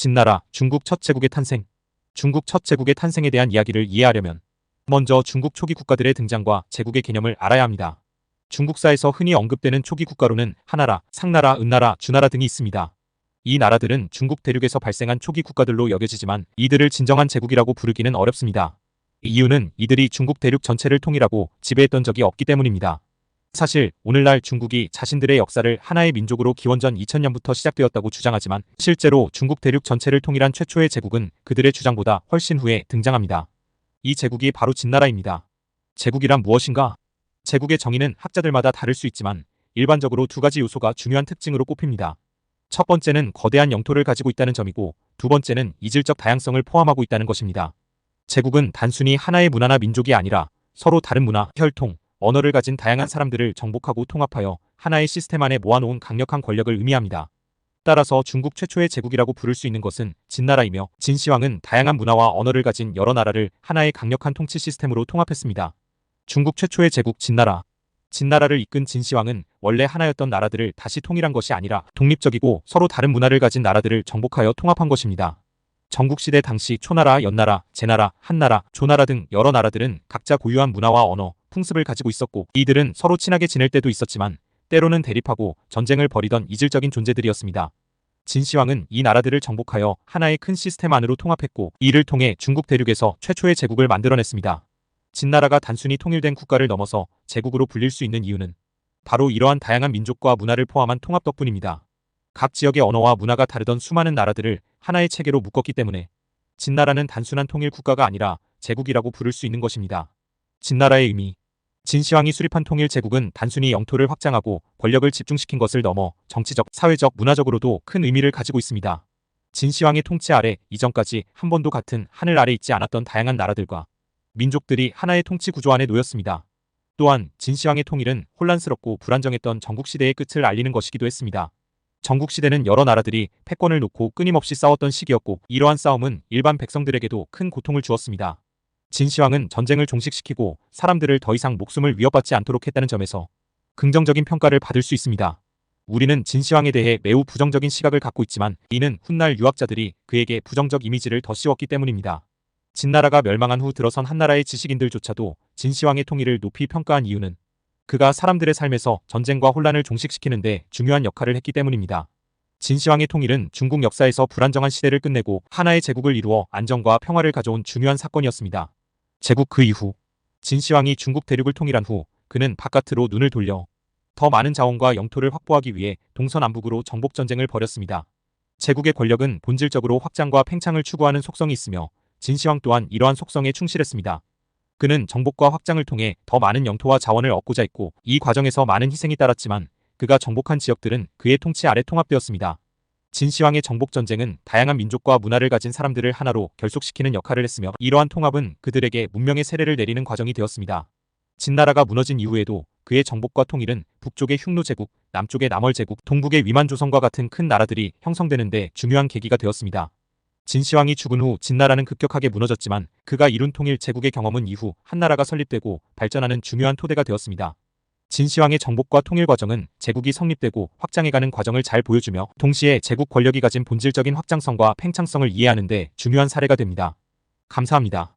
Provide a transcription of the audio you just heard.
진나라, 중국 첫 제국의 탄생. 중국 첫 제국의 탄생에 대한 이야기를 이해하려면 먼저 중국 초기 국가들의 등장과 제국의 개념을 알아야 합니다. 중국사에서 흔히 언급되는 초기 국가로는 하나라, 상나라, 은나라, 주나라 등이 있습니다. 이 나라들은 중국 대륙에서 발생한 초기 국가들로 여겨지지만 이들을 진정한 제국이라고 부르기는 어렵습니다. 이유는 이들이 중국 대륙 전체를 통일하고 지배했던 적이 없기 때문입니다. 사실 오늘날 중국이 자신들의 역사를 하나의 민족으로 기원전 2000년부터 시작되었다고 주장하지만 실제로 중국 대륙 전체를 통일한 최초의 제국은 그들의 주장보다 훨씬 후에 등장합니다. 이 제국이 바로 진나라입니다. 제국이란 무엇인가? 제국의 정의는 학자들마다 다를 수 있지만 일반적으로 두 가지 요소가 중요한 특징으로 꼽힙니다. 첫 번째는 거대한 영토를 가지고 있다는 점이고 두 번째는 이질적 다양성을 포함하고 있다는 것입니다. 제국은 단순히 하나의 문화나 민족이 아니라 서로 다른 문화, 혈통, 언어를 가진 다양한 사람들을 정복하고 통합하여 하나의 시스템 안에 모아놓은 강력한 권력을 의미합니다. 따라서 중국 최초의 제국이라고 부를 수 있는 것은 진나라이며 진시황은 다양한 문화와 언어를 가진 여러 나라를 하나의 강력한 통치 시스템으로 통합했습니다. 중국 최초의 제국 진나라. 진나라를 이끈 진시황은 원래 하나였던 나라들을 다시 통일한 것이 아니라 독립적이고 서로 다른 문화를 가진 나라들을 정복하여 통합한 것입니다. 전국시대 당시 초나라, 연나라, 제나라, 한나라, 조나라 등 여러 나라들은 각자 고유한 문화와 언어, 풍습을 가지고 있었고 이들은 서로 친하게 지낼 때도 있었지만 때로는 대립하고 전쟁을 벌이던 이질적인 존재들이었습니다. 진시황은 이 나라들을 정복하여 하나의 큰 시스템 안으로 통합했고 이를 통해 중국 대륙에서 최초의 제국을 만들어냈습니다. 진나라가 단순히 통일된 국가를 넘어서 제국으로 불릴 수 있는 이유는 바로 이러한 다양한 민족과 문화를 포함한 통합 덕분입니다. 각 지역의 언어와 문화가 다르던 수많은 나라들을 하나의 체계로 묶었기 때문에 진나라는 단순한 통일 국가가 아니라 제국이라고 부를 수 있는 것입니다. 진나라의 의미. 진시황이 수립한 통일 제국은 단순히 영토를 확장하고 권력을 집중시킨 것을 넘어 정치적, 사회적, 문화적으로도 큰 의미를 가지고 있습니다. 진시황의 통치 아래 이전까지 한 번도 같은 하늘 아래 있지 않았던 다양한 나라들과 민족들이 하나의 통치 구조 안에 놓였습니다. 또한 진시황의 통일은 혼란스럽고 불안정했던 전국시대의 끝을 알리는 것이기도 했습니다. 전국시대는 여러 나라들이 패권을 놓고 끊임없이 싸웠던 시기였고 이러한 싸움은 일반 백성들에게도 큰 고통을 주었습니다. 진시황은 전쟁을 종식시키고 사람들을 더 이상 목숨을 위협받지 않도록 했다는 점에서 긍정적인 평가를 받을 수 있습니다. 우리는 진시황에 대해 매우 부정적인 시각을 갖고 있지만 이는 훗날 유학자들이 그에게 부정적 이미지를 더 씌웠기 때문입니다. 진나라가 멸망한 후 들어선 한나라의 지식인들조차도 진시황의 통일을 높이 평가한 이유는 그가 사람들의 삶에서 전쟁과 혼란을 종식시키는 데 중요한 역할을 했기 때문입니다. 진시황의 통일은 중국 역사에서 불안정한 시대를 끝내고 하나의 제국을 이루어 안정과 평화를 가져온 중요한 사건이었습니다. 제국 그 이후 진시황이 중국 대륙을 통일한 후 그는 바깥으로 눈을 돌려 더 많은 자원과 영토를 확보하기 위해 동서남북으로 정복전쟁을 벌였습니다. 제국의 권력은 본질적으로 확장과 팽창을 추구하는 속성이 있으며 진시황 또한 이러한 속성에 충실했습니다. 그는 정복과 확장을 통해 더 많은 영토와 자원을 얻고자 했고 이 과정에서 많은 희생이 따랐지만 그가 정복한 지역들은 그의 통치 아래 통합되었습니다. 진시황의 정복전쟁은 다양한 민족과 문화를 가진 사람들을 하나로 결속시키는 역할을 했으며 이러한 통합은 그들에게 문명의 세례를 내리는 과정이 되었습니다. 진나라가 무너진 이후에도 그의 정복과 통일은 북쪽의 흉노제국, 남쪽의 남월제국, 동북의 위만조선과 같은 큰 나라들이 형성되는 데 중요한 계기가 되었습니다. 진시황이 죽은 후 진나라는 급격하게 무너졌지만 그가 이룬 통일 제국의 경험은 이후 한나라가 설립되고 발전하는 중요한 토대가 되었습니다. 진시황의 정복과 통일 과정은 제국이 성립되고 확장해가는 과정을 잘 보여주며 동시에 제국 권력이 가진 본질적인 확장성과 팽창성을 이해하는 데 중요한 사례가 됩니다. 감사합니다.